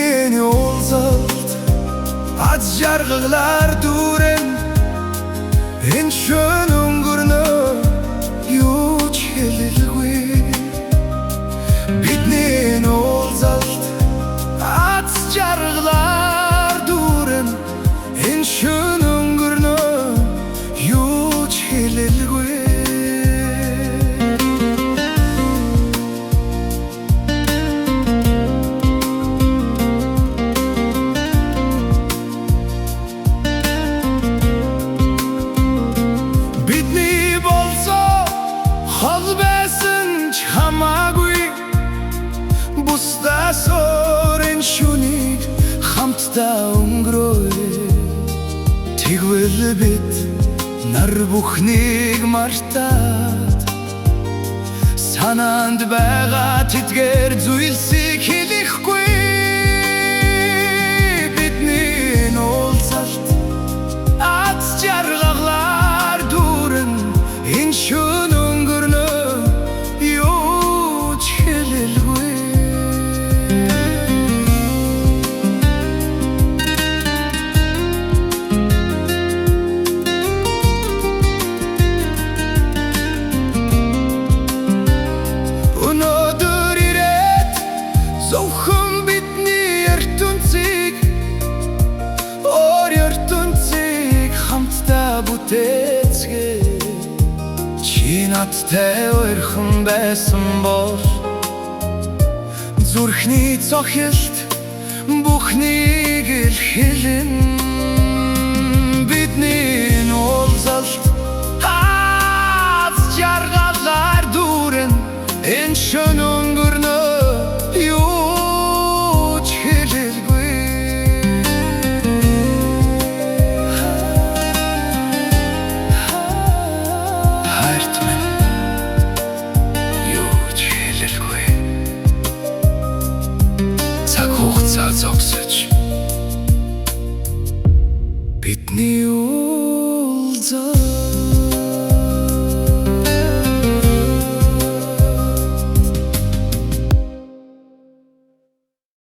Бидний уулзалт аз жаргалаар дүүрэн энэ шөнө өнгөрнөө юу ч хэлэлгүй. Бидний уулзалт аз жаргалаар дүүрэн энэ шөнө өнгөрнөө юу ч хэлэлгүй. Хол байсан ч хамаагүй бусдаас өөр энэ шүнийг хамтдаа өнгөрөөе. Тэгвэл бид нар бүхнийг мартаад санаанд байгаа тэдгээр зүйлсийг хэлэхгүй. Бидний уулзалт аз жаргалаар дүүрэн энэ шөнө зөвхөн бидний ертөнцийг өөр ертөнцийг хамтдаа бүтээцгээ. Чи надтай ойрхон байсан бол зүрхний цохилт бүхнийг л хэлэн. Бидний уулзалт аз жаргалаар дүүрэн энэ шөнө өнгөрнөө зогсож бидний уулзалт